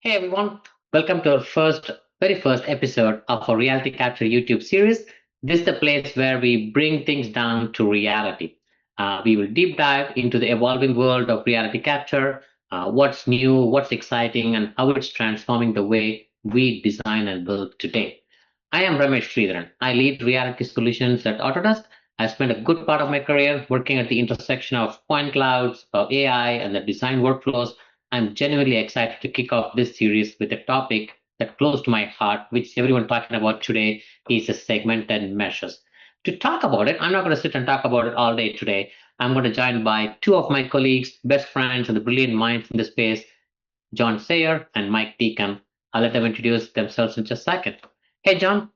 Hey everyone, welcome to our very first episode of our Reality Capture YouTube series. This is the place where we bring things down to reality. We will deep dive into the evolving world of reality capture, what's new, what's exciting, and how it's transforming the way we design and build today. I am Ramesh Sridharan. I lead reality solutions at Autodesk. I spent a good part of my career working at the intersection of point clouds, of AI, and the design workflows. I'm genuinely excited to kick off this series with a topic that close to my heart, which everyone talking about today is a segmented meshes. To talk about it, I'm not going to sit and talk about it all day today. I'm going to join by two of my colleagues, best friends, and the brilliant minds in the space, John Sayer and Mike Deacon. I'll let them introduce themselves in just a second. Hey, John,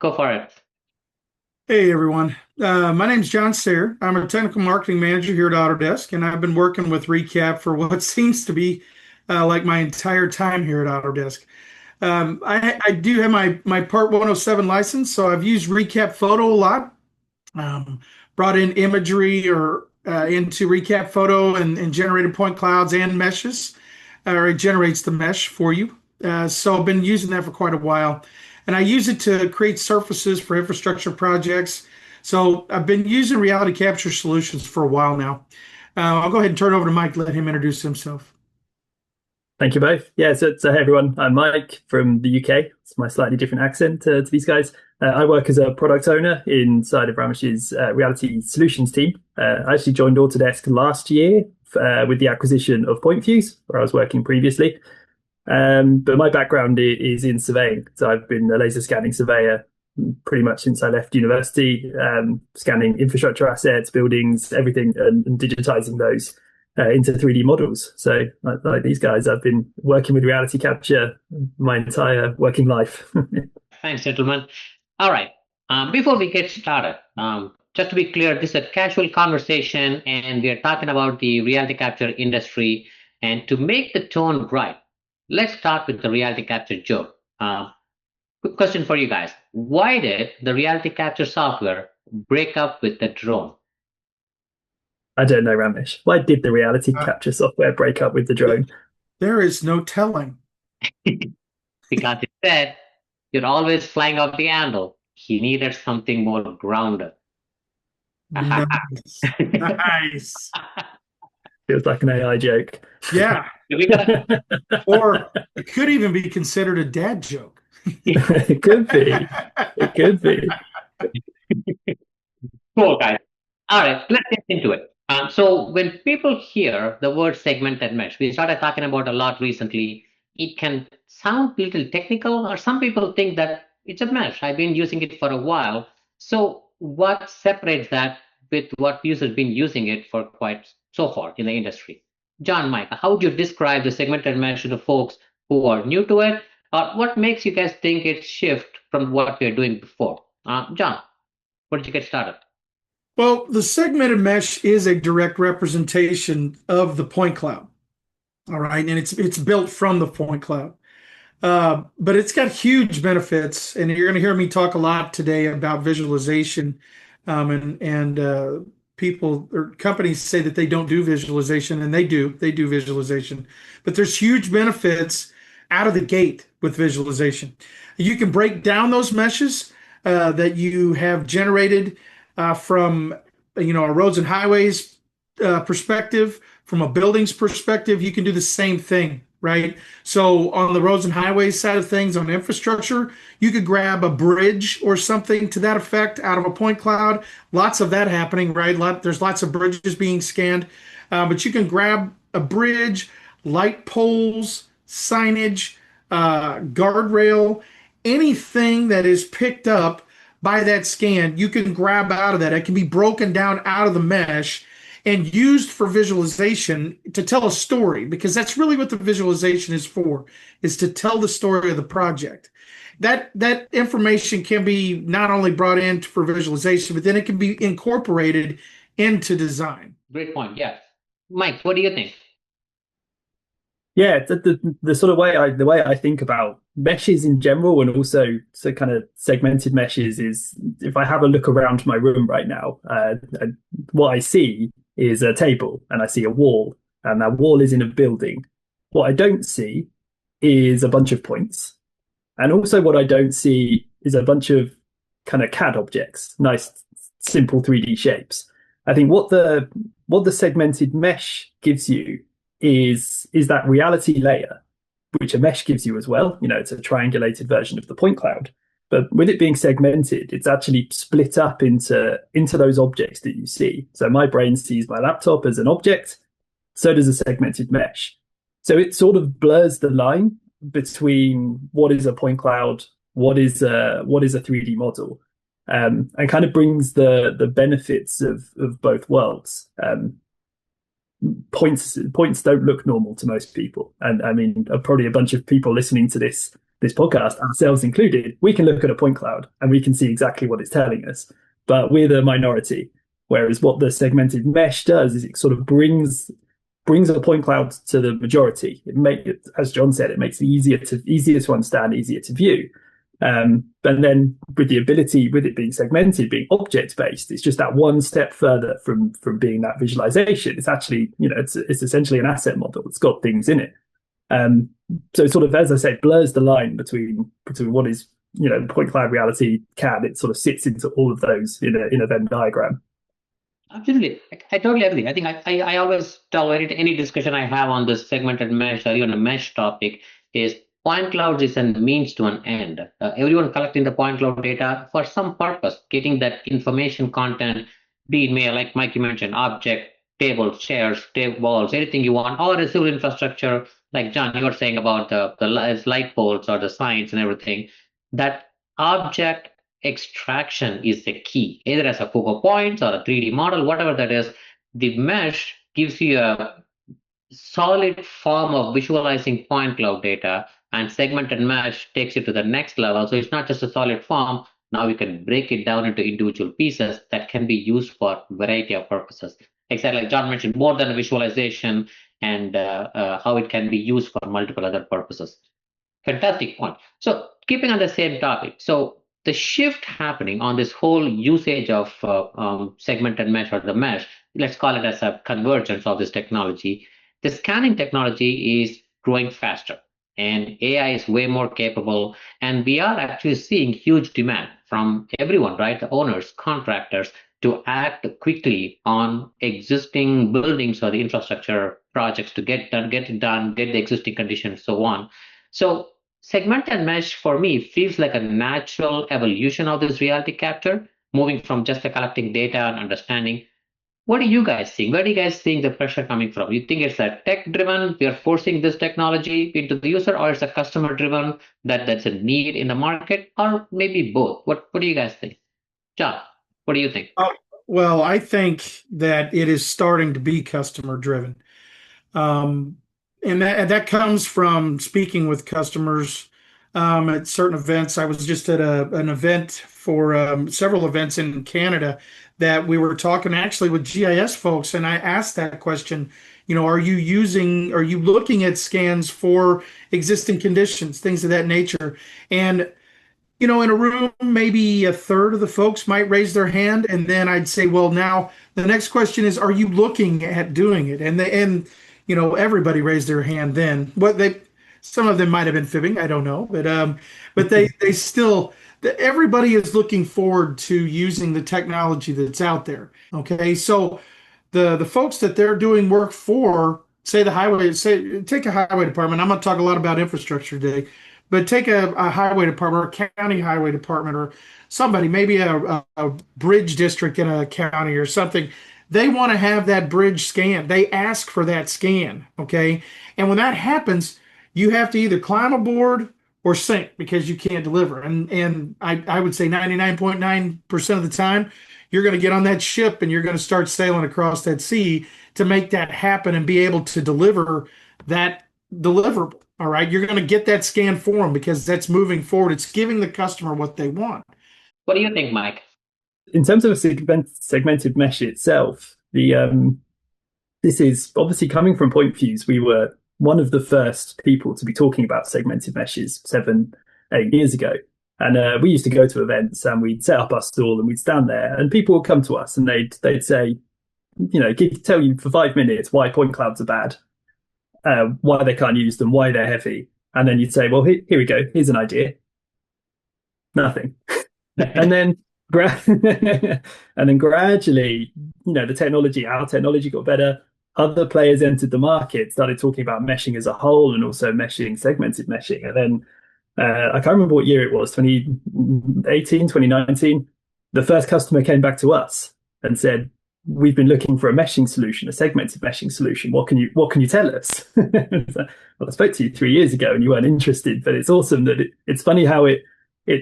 go for it. Hey everyone, my name's John Sayre. I'm a technical marketing manager here at Autodesk, and I've been working with Recap for what seems to be like my entire time here at Autodesk. I do have my Part 107 license, so I've used Recap Photo a lot. Um, Brought in imagery or into Recap Photo and generated point clouds and meshes, or it generates the mesh for you. So I've been using that for quite a while, and I use it to create surfaces for infrastructure projects. So I've been using Reality Capture Solutions for a while now. I'll go ahead and turn it over to Mike, let him introduce himself. Thank you both. So hey everyone, I'm Mike from the UK. It's my slightly different accent to these guys. I work as a product owner inside of Ramesh's Reality Solutions team. I actually joined Autodesk last year with the acquisition of PointFuse, where I was working previously. But my background is in surveying. So I've been a laser scanning surveyor pretty much since I left university, scanning infrastructure assets, buildings, everything, and digitizing those into 3D models. So, like these guys, I've been working with reality capture my entire working life. Thanks, gentlemen. All right. Before we get started, just to be clear, this is a casual conversation, and we are talking about the reality capture industry. And to make the tone right, let's start with the reality capture joke. Quick question for you guys: why did the reality capture software break up with the drone? I don't know, Ramesh. Why did the reality Uh, capture software break up with the drone? there is no telling. Because it said you're always flying off the handle. He needed something more grounded. Nice. Nice. Feels like an AI joke. Yeah. We got Or it could even be considered a dad joke. It could be. It could be. cool, guys. All right, let's get into it. So when people hear the word segmented mesh, we started talking about a lot recently. It can sound a little technical, or some people think that it's a mesh. I've been using it for a while. So what separates that with what users been using it for quite so far in the industry? John, Mike, how would you describe the segmented mesh to the folks who are new to it? Or what makes you guys think it's shift from what we are doing before? John, where did you get started? Well, the segmented mesh is a direct representation of the point cloud. All right, and it's built from the point cloud. But it's got huge benefits, and you're going to hear me talk a lot today about visualization. And people or companies say that they don't do visualization, and they do. They do visualization, but there's huge benefits out of the gate with visualization. You can break down those meshes that you have generated from a roads and highways perspective, from a buildings perspective. You can do the same thing, right? So on the roads and highways side of things, on infrastructure, you could grab a bridge or something to that effect out of a point cloud. Lots of that happening, right? There's lots of bridges being scanned, but you can grab a bridge, light poles, signage, guardrail, anything that is picked up by that scan, you can grab out of that. It can be broken down out of the mesh and used for visualization to tell a story, because that's really what the visualization is for, is to tell the story of the project. That information can be not only brought in for visualization, but then it can be incorporated into design. Great point. Yeah. Mike, what do you think? Yeah, the sort of way I think about meshes in general, and also so kind of segmented meshes, is if I have a look around my room right now, what I see is a table and I see a wall, and that wall is in a building. What I don't see is a bunch of points. And also what I don't see is a bunch of kind of CAD objects, nice, simple 3D shapes. I think what the segmented mesh gives you is that reality layer, which a mesh gives you as well. It's a triangulated version of the point cloud. But with it being segmented, it's actually split up into those objects that you see. So my brain sees my laptop as an object, so does a segmented mesh. So it sort of blurs the line between what is a point cloud, what is a 3D model, and kind of brings the benefits of both worlds. Points don't look normal to most people, and I mean probably a bunch of people listening to this podcast, ourselves included, we can look at a point cloud and we can see exactly what it's telling us, but we're the minority. Whereas what the segmented mesh does is it sort of brings a point cloud to the majority. As John said, it makes it easier to understand, easier to view. And then with the ability, with it being segmented, being object based, it's just that one step further from being that visualization. It's actually, it's essentially an asset model. It's got things in it. So it sort of, as I said, blurs the line between what is, point cloud, reality, CAD. It sort of sits into all of those in a Venn diagram. Absolutely. I totally agree. I think I always tell any discussion I have on this segmented mesh or even a mesh topic is point clouds is a means to an end. Everyone collecting the point cloud data for some purpose, getting that information content, be it mail, like Mikey mentioned, object, tables, chairs, tables, anything you want, or a civil infrastructure, like John, you were saying about the light poles or the signs and everything. That object extraction is the key, either as a focal points or a 3D model, whatever that is. The mesh gives you a solid form of visualizing point cloud data, and segmented mesh takes it to the next level. So it's not just a solid form. Now you can break it down into individual pieces that can be used for a variety of purposes. Exactly like John mentioned, more than a visualization, and how it can be used for multiple other purposes. Fantastic point. So keeping on the same topic, so the shift happening on this whole usage of segmented mesh or the mesh, let's call it as a convergence of this technology. The scanning technology is growing faster, and AI is way more capable, and we are actually seeing huge demand from everyone, right? The owners, contractors, to act quickly on existing buildings or the infrastructure projects to get it done, get the existing conditions, so on. So segmented mesh for me feels like a natural evolution of this reality capture, moving from just collecting data and understanding. What do you guys think? Where do you guys think the pressure coming from? You think it's a tech-driven, we are forcing this technology into the user, or it's a customer-driven, that's a need in the market, or maybe both? What do you guys think? John, what do you think? Well, I think that it is starting to be customer-driven. And that comes from speaking with customers at certain events. I was just at an event for several events in Canada that we were talking actually with GIS folks, and I asked that question, are you looking at scans for existing conditions, things of that nature? And in a room, maybe a third of the folks might raise their hand, and then I'd say, well, now the next question is, are you looking at doing it? And everybody raised their hand then. Some of them might have been fibbing, I don't know, but they still, everybody is looking forward to using the technology that's out there. Okay, so the folks that they're doing work for, take a highway department. I'm going to talk a lot about infrastructure today, but take a highway department or a county highway department or somebody, maybe a bridge district in a county or something. They want to have that bridge scan. They ask for that scan, okay? And when that happens, you have to either climb aboard or sink because you can't deliver. And I would say 99.9% of the time, you're going to get on that ship and you're going to start sailing across that sea to make that happen and be able to deliver that deliverable, all right? You're going to get that scan for them because that's moving forward. It's giving the customer what they want. What do you think, Mike? In terms of a segmented mesh itself, this is obviously coming from PointFuse. We were one of the first people to be talking about segmented meshes 7-8 years ago. And we used to go to events and we'd set up our stall and we'd stand there and people would come to us and they'd say, tell you for 5 minutes why point clouds are bad, why they can't use them, why they're heavy. And then you'd say, well, here we go. Here's an idea. Nothing. And then and then gradually, our technology got better. Other players entered the market, started talking about meshing as a whole and also meshing, segmented meshing. And then I can't remember what year it was, 2018, 2019. The first customer came back to us and said, we've been looking for a meshing solution, a segmented meshing solution. What can you tell us? Well, I spoke to you 3 years ago and you weren't interested, but it's awesome that it's funny how it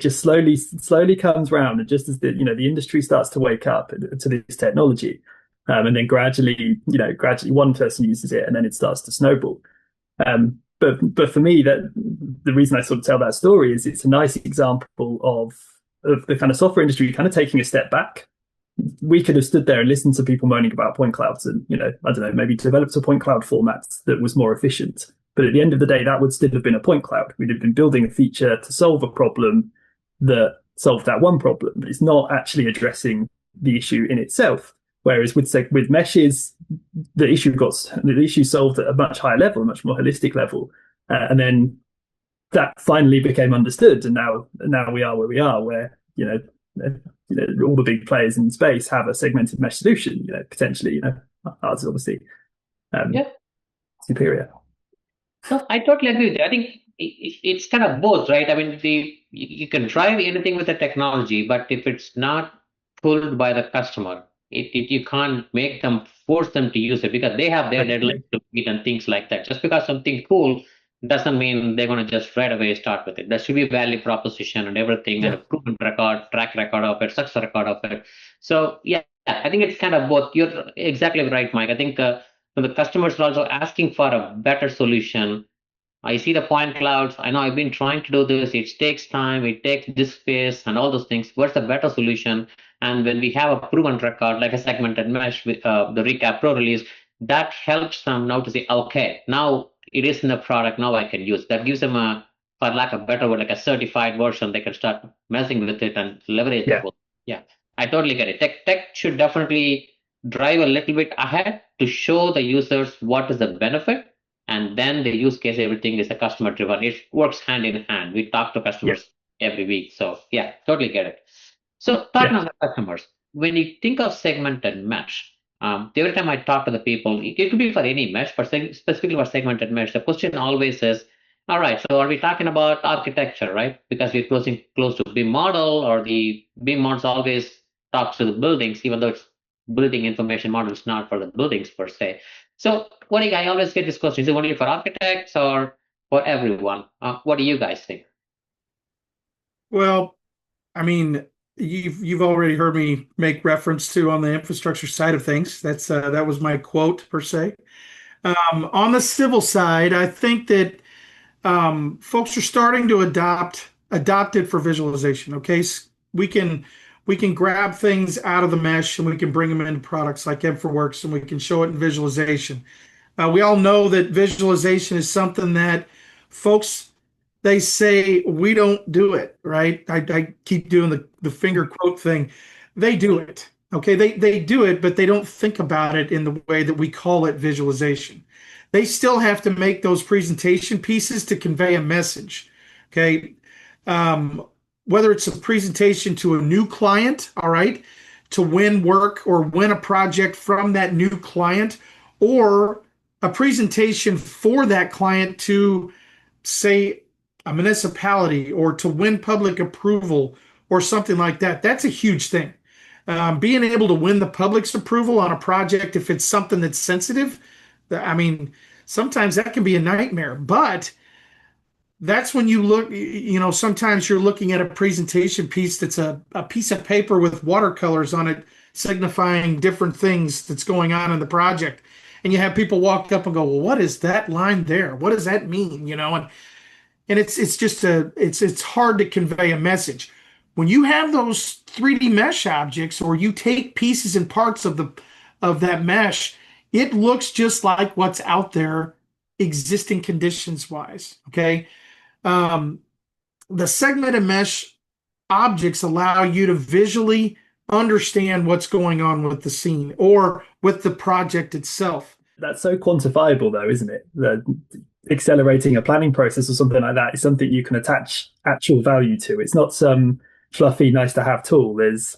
just slowly comes round, and just as the industry starts to wake up to this technology, and then gradually one person uses it, and then it starts to snowball. But for me, that the reason I sort of tell that story is it's a nice example of the kind of software industry kind of taking a step back. We could have stood there and listened to people moaning about point clouds, and I don't know, maybe developed a point cloud format that was more efficient. But at the end of the day, that would still have been a point cloud. We'd have been building a feature to solve a problem that solved that one problem, but it's not actually addressing the issue in itself. Whereas with meshes, the issue solved at a much higher level, a much more holistic level, and then that finally became understood. And now we are where we are, where all the big players in space have a segmented mesh solution. Potentially, ours is obviously superior. No, I totally agree with you. I think it's kind of both, right? I mean, you can drive anything with the technology, but if it's not pulled by the customer, you can't force them to use it, because they have their deadlines to meet and things like that. Just because something's cool doesn't mean they're going to just right away start with it. There should be a value proposition and everything, and a proven track record of it, success record of it. So yeah, I think it's kind of both. You're exactly right, Mike. I think the customers are also asking for a better solution. I see the point clouds. I know I've been trying to do this. It takes time. It takes this space and all those things. What's the better solution? And when we have a proven record, like a segmented mesh with the Recap Pro release, that helps them now to say, okay, now it is in the product. Now I can use that. Gives them for lack of a better word, like a certified version. They can start messing with it and leverage it. Yeah, I totally get it. Tech should definitely drive a little bit ahead to show the users what is the benefit, and then the use case, everything is a customer driven. It works hand in hand. We talk to customers every week. So yeah, totally get it. So talking about the customers, when you think of segmented mesh, every time I talk to the people, it could be for any mesh, but specifically for segmented mesh, the question always is, all right, so are we talking about architecture, right? Because we're close to BIM model, or the BIM models always talks to the buildings, even though it's building information models, not for the buildings per se. So I always get this question, is it only for architects or for everyone? What do you guys think? Well, I mean, you've already heard me make reference to on the infrastructure side of things. That was my quote per se. On the civil side, I think that folks are starting to adopt it for visualization. Okay, so we can grab things out of the mesh and we can bring them into products like InfraWorks, and we can show it in visualization. We all know that visualization is something that folks, they say we don't do it, right? I keep doing the finger quote thing. They do it. Okay, they do it, but they don't think about it in the way that we call it visualization. They still have to make those presentation pieces to convey a message. Okay. Whether it's a presentation to a new client, all right, to win work or win a project from that new client, or a presentation for that client to, say, a municipality, or to win public approval or something like that. That's a huge thing. Being able to win the public's approval on a project, if it's something that's sensitive, I mean, sometimes that can be a nightmare, but that's when you look, sometimes you're looking at a presentation piece that's a piece of paper with watercolors on it signifying different things that's going on in the project. And you have people walk up and go, well, what is that line there? What does that mean? And it's just it's hard to convey a message. When you have those 3D mesh objects, or you take pieces and parts of that mesh, it looks just like what's out there existing conditions wise. Okay. The segmented mesh objects allow you to visually understand what's going on with the scene or with the project itself. That's so quantifiable, though, isn't it? accelerating a planning process or something like that is something you can attach actual value to. It's not some fluffy, nice to have tool. There's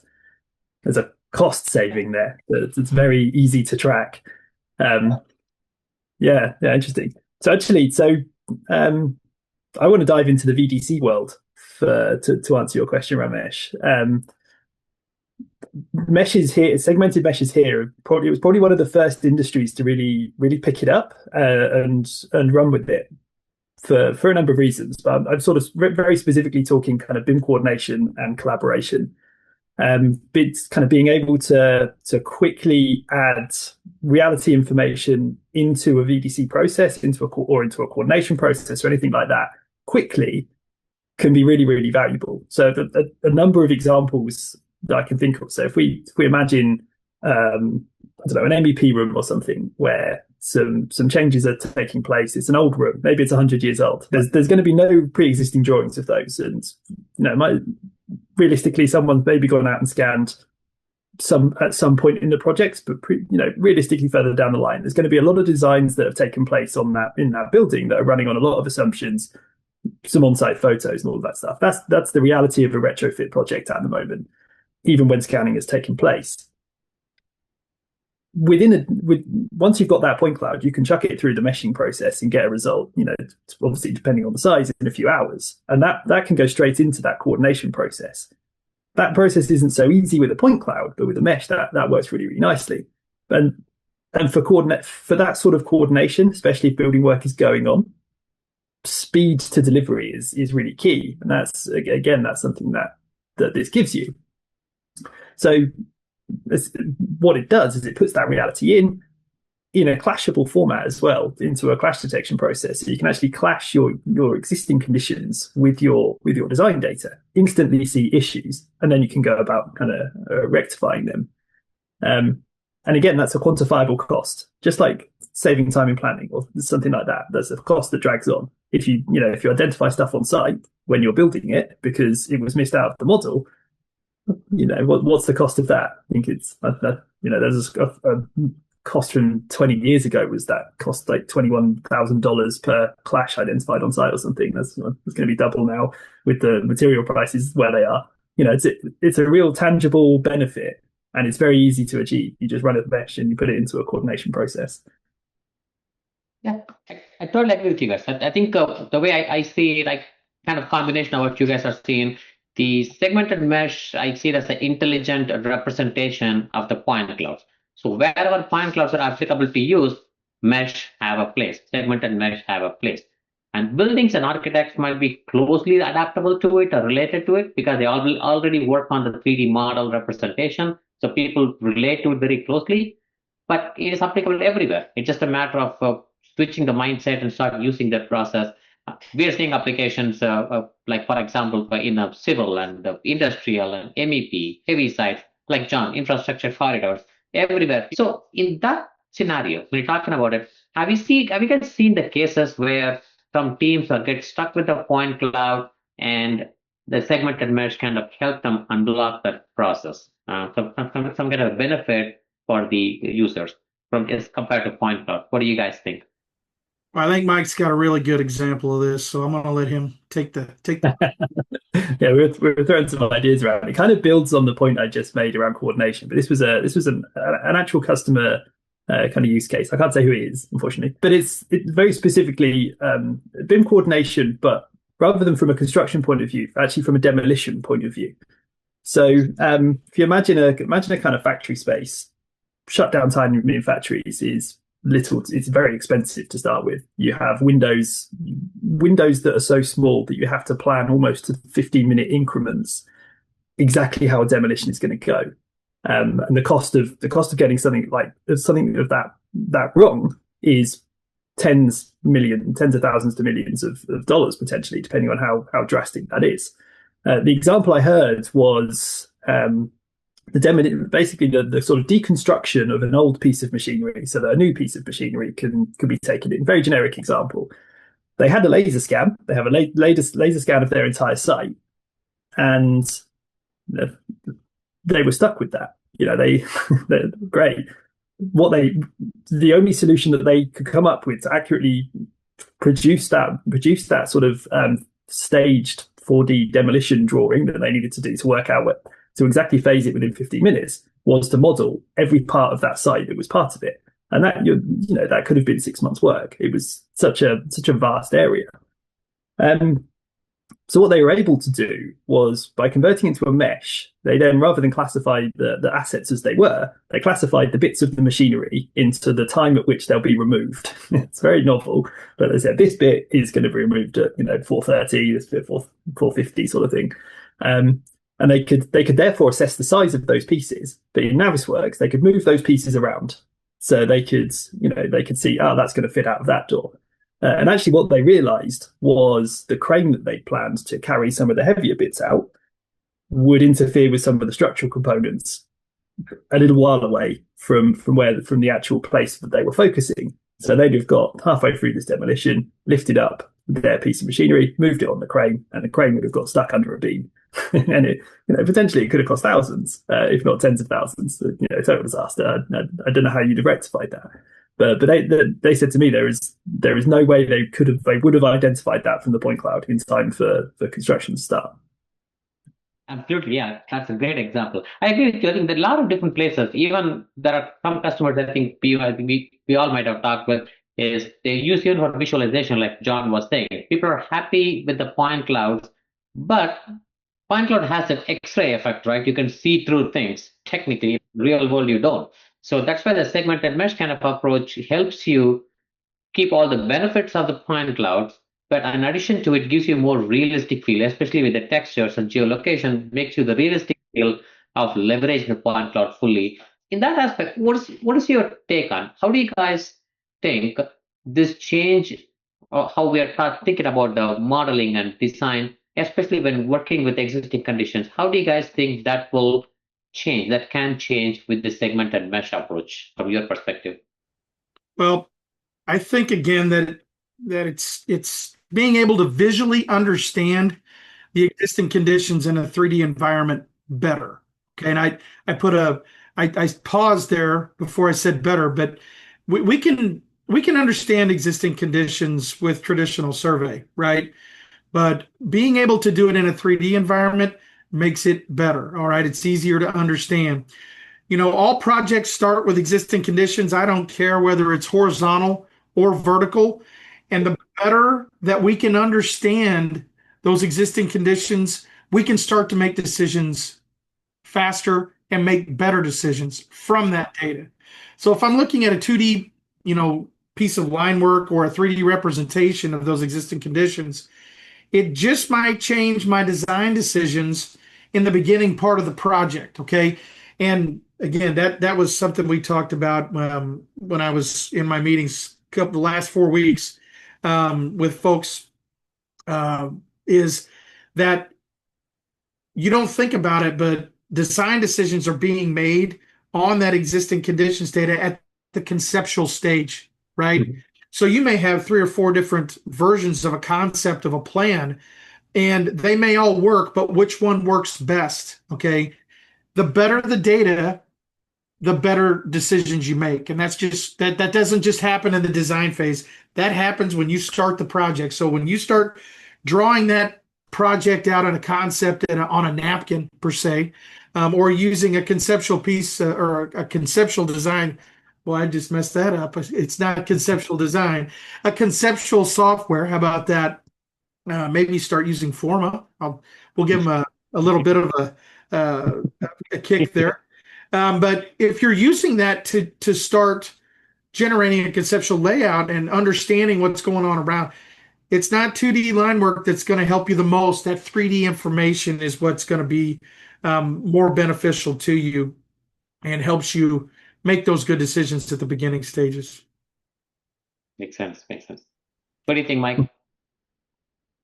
a cost saving there. It's very easy to track. Yeah, interesting. So actually, I want to dive into the VDC world to answer your question, Ramesh. Meshes here, segmented meshes here, it was probably one of the first industries to really pick it up and run with it for a number of reasons. But I'm sort of very specifically talking kind of BIM coordination and collaboration. It's kind of being able to quickly add reality information into a VDC process, into a coordination process, or anything like that quickly can be really, really valuable. So a number of examples that I can think of. So if we imagine I don't know, an MEP room or something where some changes are taking place. It's an old room, maybe it's 100 years old. There's going to be no pre-existing drawings of those, and realistically, someone's maybe gone out and scanned at some point in the project, but realistically further down the line, there's going to be a lot of designs that have taken place in that building that are running on a lot of assumptions, some on-site photos and all of that stuff. That's the reality of a retrofit project at the moment, even when scanning has taken place. Once you've got that point cloud, you can chuck it through the meshing process and get a result, obviously depending on the size, in a few hours. And that can go straight into that coordination process. That process isn't so easy with a point cloud, but with a mesh, that works really, really nicely. And for that sort of coordination, especially if building work is going on, speed to delivery is really key. And that's something that this gives you. So what it does is it puts that reality in a clashable format as well into a clash detection process. So you can actually clash your existing conditions with your design data, instantly see issues, and then you can go about kind of rectifying them. And again, that's a quantifiable cost, just like saving time in planning or something like that. That's a cost that drags on. If you identify stuff on site when you're building it because it was missed out of the model, what's the cost of that? I think there's a cost from 20 years ago was that cost like $21,000 per clash identified on site or something. It's going to be double now with the material prices where they are. It's a real tangible benefit, and it's very easy to achieve. You just run a mesh and you put it into a coordination process. Yeah, I totally agree with you guys. I think the way I see it, like kind of combination of what you guys are seeing. The segmented mesh, I see it as an intelligent representation of the point clouds. So wherever point clouds are applicable to use, mesh have a place, segmented mesh have a place. And buildings and architects might be closely adaptable to it or related to it because they already work on the 3D model representation. So people relate to it very closely, but it is applicable everywhere. It's just a matter of switching the mindset and start using that process. We are seeing applications like, for example, in civil and industrial and MEP, heavy sites, like John, infrastructure corridors, everywhere. So in that scenario, when you're talking about it, have you guys seen the cases where some teams get stuck with the point cloud and the segmented mesh kind of help them unblock that process? Some kind of benefit for the users as compared to point cloud. What do you guys think? I think Mike's got a really good example of this, so I'm going to let him take the. Yeah, we're throwing some ideas around. It kind of builds on the point I just made around coordination, but this was an actual customer kind of use case. I can't say who it is, unfortunately, but it's very specifically BIM coordination, but rather than from a construction point of view, actually from a demolition point of view. So if you imagine a kind of factory space, shutdown time in factories is little. It's very expensive to start with. You have windows that are so small that you have to plan almost to 15-minute increments exactly how a demolition is going to go, and the cost of getting something of that wrong is tens of thousands to millions of dollars potentially, depending on how drastic that is. The example I heard was basically the sort of deconstruction of an old piece of machinery so that a new piece of machinery can be taken in. Very generic example. They had a laser scan. They have a laser scan of their entire site, and they were stuck with that. They're great. The only solution that they could come up with to accurately produce that sort of staged 4D demolition drawing that they needed to do to work out to exactly phase it within 15 minutes was to model every part of that site that was part of it. And that that could have been 6 months' work. It was such a vast area. So what they were able to do was, by converting into a mesh, they then, rather than classify the assets as they were, they classified the bits of the machinery into the time at which they'll be removed. It's very novel, but they said this bit is going to be removed at 4:30, this bit 4:50 sort of thing. And they could therefore assess the size of those pieces. But in Navisworks, they could move those pieces around, so they could see, that's going to fit out of that door. And actually what they realized was the crane that they planned to carry some of the heavier bits out would interfere with some of the structural components a little while away from the actual place that they were focusing. So they'd have got halfway through this demolition, lifted up their piece of machinery, moved it on the crane, and the crane would have got stuck under a beam. And it, potentially it could have cost thousands, if not tens of thousands. Total disaster. I don't know how you'd have rectified that. But they said to me there is no way they would have identified that from the point cloud in time for construction to start. Absolutely, yeah, that's a great example. I agree with you. I think there are a lot of different places. Even there are some customers I think we all might have talked with, is they use even for visualization, like John was saying. People are happy with the point clouds, but point cloud has an X-ray effect, right? You can see through things. Technically, real world you don't. So that's why the segmented mesh kind of approach helps you keep all the benefits of the point clouds, but in addition to it, gives you more realistic feel, especially with the textures and geolocation, makes you the realistic feel of leveraging the point cloud fully. In that aspect, what is your take on? How do you guys think this change, or how we are thinking about the modeling and design, especially when working with existing conditions? How do you guys think that will change, that can change with the segmented mesh approach from your perspective? Well, I think again that it's being able to visually understand the existing conditions in a 3D environment better. Okay, and I paused there before I said better, but we can understand existing conditions with traditional survey, right? But being able to do it in a 3D environment makes it better. All right, it's easier to understand. All projects start with existing conditions. I don't care whether it's horizontal or vertical. And the better that we can understand those existing conditions, we can start to make decisions faster and make better decisions from that data. So if I'm looking at a 2D, piece of line work or a 3D representation of those existing conditions, it just might change my design decisions in the beginning part of the project, okay? And again, that was something we talked about when I was in my meetings the last 4 weeks with folks, is that you don't think about it, but design decisions are being made on that existing conditions data at the conceptual stage, right? Mm-hmm. So you may have 3 or 4 different versions of a concept of a plan, and they may all work, but which one works best, okay? The better the data, the better decisions you make. And that's just, that doesn't just happen in the design phase. That happens when you start the project. So when you start drawing that project out on a concept and on a napkin per se, or using a conceptual piece or a conceptual design. Well, I just messed that up. It's not conceptual design. A conceptual software. How about that? Maybe start using Forma. We'll give them a little bit of a kick there. But if you're using that to start generating a conceptual layout and understanding what's going on around, it's not 2D line work that's going to help you the most. That 3D information is what's going to be more beneficial to you and helps you make those good decisions at the beginning stages. Makes sense. What do you think, Mike?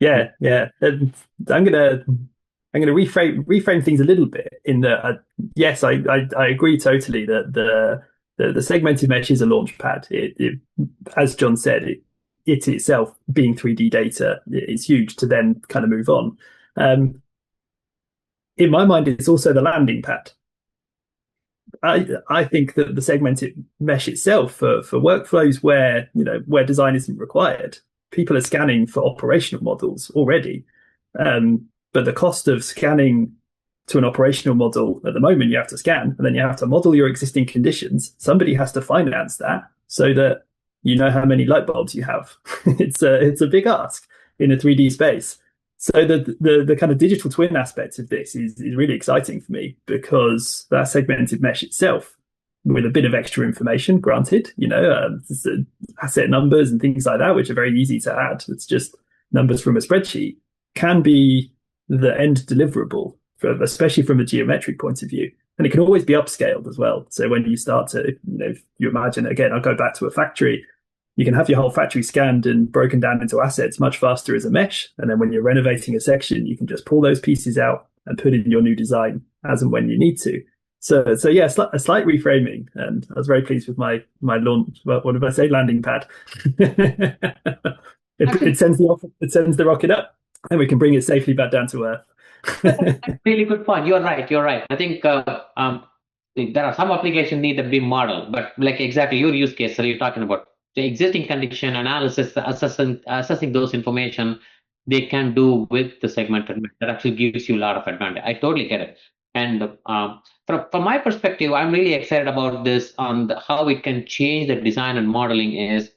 Yeah. I'm gonna reframe things a little bit. In that, yes, I agree totally that the segmented mesh is a launch pad. It as John said, it itself being 3D data is huge to then kind of move on. In my mind, it's also the landing pad. I think that the segmented mesh itself for workflows where design isn't required people are scanning for operational models already. But the cost of scanning to an operational model at the moment, you have to scan and then you have to model your existing conditions. Somebody has to finance that so that you know how many light bulbs you have. It's a big ask in a 3D space. So the kind of digital twin aspect of this is really exciting for me, because that segmented mesh itself, with a bit of extra information, granted, asset numbers and things like that, which are very easy to add. It's just numbers from a spreadsheet, can be the end deliverable, especially from a geometric point of view. And it can always be upscaled as well. So when you start to, if you imagine, again, I'll go back to a factory, you can have your whole factory scanned and broken down into assets much faster as a mesh. And then when you're renovating a section, you can just pull those pieces out and put in your new design as and when you need to. So yeah, a slight reframing, and I was very pleased with my launch. What did I say? Landing pad. It sends the rocket up, and we can bring it safely back down to Earth. Really good point. You're right. I think there are some applications need a BIM model, but like exactly your use case that you're talking about, the existing condition analysis, assessing those information, they can do with the segmented mesh. That actually gives you a lot of advantage. I totally get it. And from my perspective, I'm really excited about this on how it can change the design and modeling. Is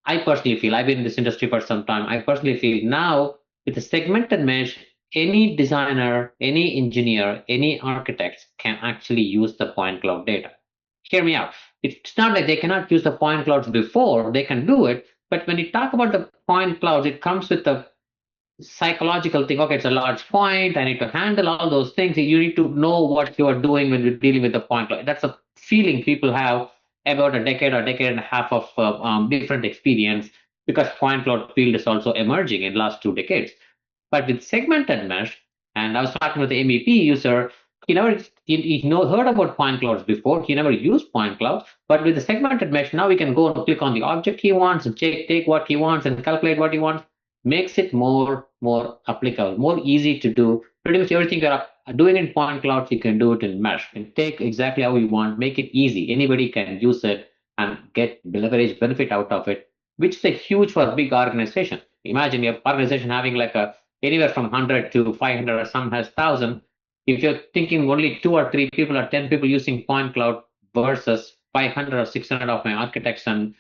I personally feel, I've been in this industry for some time, I personally feel now with the segmented mesh, any designer, any engineer, any architect can actually use the point cloud data. Hear me out. It's not like they cannot use the point clouds before, they can do it. But when you talk about the point clouds, it comes with the psychological thing. Okay, it's a large point, I need to handle all those things. You need to know what you are doing when you're dealing with the point cloud. That's a feeling people have about a decade or decade and a half of different experience, because point cloud field is also emerging in the last 2 decades. But with segmented mesh, and I was talking with the MEP user, he heard about point clouds before. He never used point clouds. But with the segmented mesh, now we can go and click on the object he wants and take what he wants and calculate what he wants. Makes it more applicable, more easy to do. Pretty much everything you're doing in point clouds, you can do it in mesh. And take exactly how you want, make it easy. Anybody can use it and get leverage benefit out of it, which is huge for a big organization. Imagine your organization having like anywhere from 100 to 500, or some has 1,000. If you're thinking only 2 or 3 people or 10 people using point cloud versus 500 or 600 of my architects and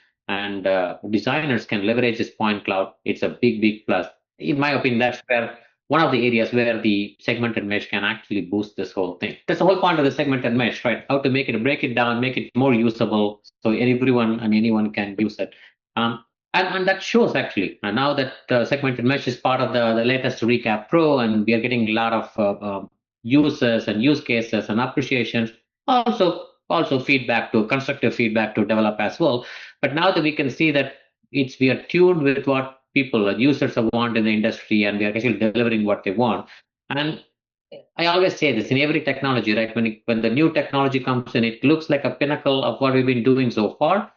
designers can leverage this point cloud, it's a big plus. In my opinion, that's where one of the areas where the segmented mesh can actually boost this whole thing. That's the whole point of the segmented mesh, right? How to break it down, make it more usable, so everyone and anyone can use it. And that shows actually. And now that segmented mesh is part of the latest Recap Pro, and we are getting a lot of users and use cases and appreciations. Also constructive feedback to develop as well. But now that we can see that we are tuned with what users want in the industry, and we are actually delivering what they want. And I always say this in every technology, right? When the new technology comes in, it looks like a pinnacle of what we've been doing so far.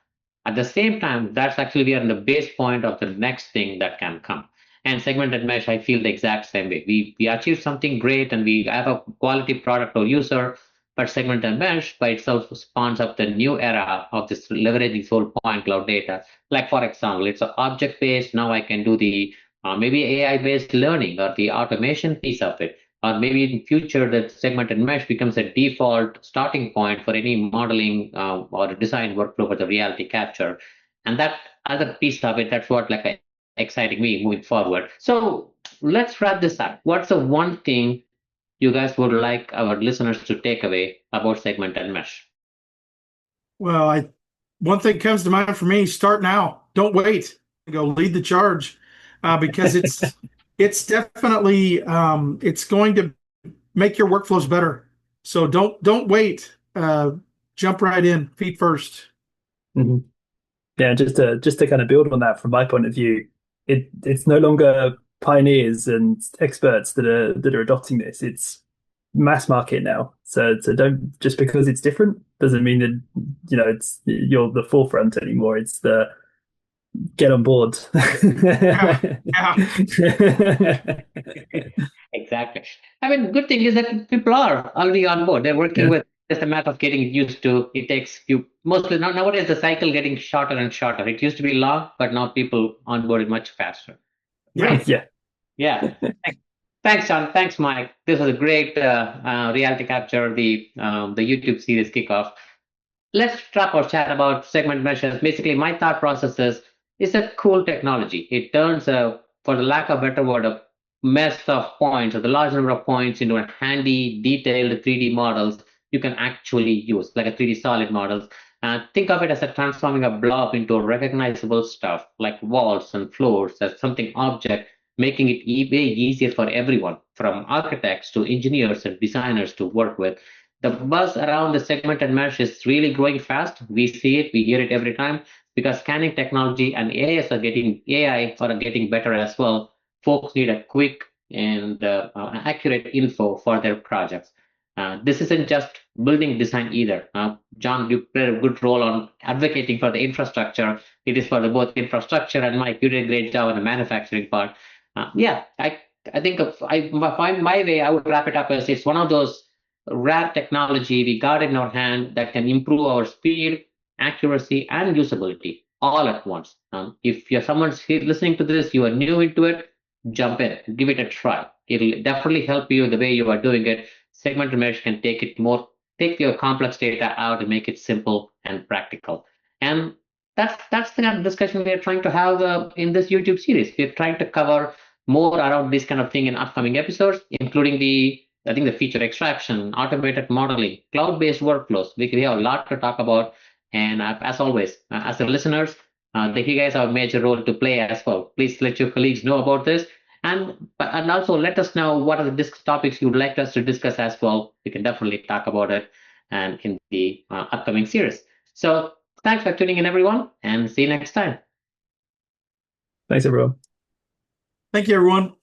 At the same time, that's actually we are in the base point of the next thing that can come. And segmented mesh, I feel the exact same way. We achieve something great and we have a quality product or user, but segmented mesh by itself spawns up the new era of this leveraging whole point cloud data. Like for example, it's an object-based. Now I can do the maybe AI-based learning or the automation piece of it. Or maybe in future, the segmented mesh becomes a default starting point for any modeling or design workflow for the reality capture. And that other piece of it, that's what exciting me moving forward. So let's wrap this up. What's the one thing you guys would like our listeners to take away about segmented mesh? Well, one thing comes to mind for me: start now. Don't wait. Go lead the charge, because it's definitely it's going to make your workflows better. So don't wait. Jump right in, feet first. Mm-hmm. Yeah, just to kind of build on that, from my point of view, it's no longer pioneers and experts that are adopting this. It's mass market now. So don't, just because it's different doesn't mean that you're the forefront anymore. It's the get on board. Yeah. Exactly. I mean, good thing is that people are already on board. They're working with just a matter of getting used to. It takes few, mostly nowadays the cycle getting shorter and shorter. It used to be long, but now people onboard it much faster. Great. Yeah. Yeah. Thanks, John. Thanks, Mike. This was a great reality capture, the YouTube series kickoff. Let's wrap our chat about segment meshes. Basically, my thought process is it's a cool technology. It turns for the lack of a better word, a mess of points or the large number of points into a handy, detailed 3D models you can actually use, like a 3D solid models. Think of it as a transforming a blob into recognizable stuff like walls and floors as something object, making it way easier for everyone, from architects to engineers and designers to work with. The buzz around the segmented mesh is really growing fast. We see it, we hear it every time because scanning technology and AI are getting better as well. Folks need a quick and accurate info for their projects. This isn't just building design either. John, you played a good role on advocating for the infrastructure. It is for the both infrastructure and Mike, you did a great job on the manufacturing part. Yeah, I think my way I would wrap it up as it's one of those rare technology we got in our hand that can improve our speed, accuracy, and usability all at once. If you're someone's listening to this, you are new into it, jump in, give it a try. It'll definitely help you the way you are doing it. Segmented mesh can take your complex data out and make it simple and practical. And that's the kind of discussion we are trying to have in this YouTube series. We're trying to cover more around this kind of thing in upcoming episodes, including the feature extraction, automated modeling, cloud-based workflows. We have a lot to talk about. And as always, as the listeners, you guys have a major role to play as well. Please let your colleagues know about this. And also let us know what are the topics you'd like us to discuss as well. We can definitely talk about it and in the upcoming series. So thanks for tuning in, everyone, and see you next time. Thanks, everyone. Thank you, everyone.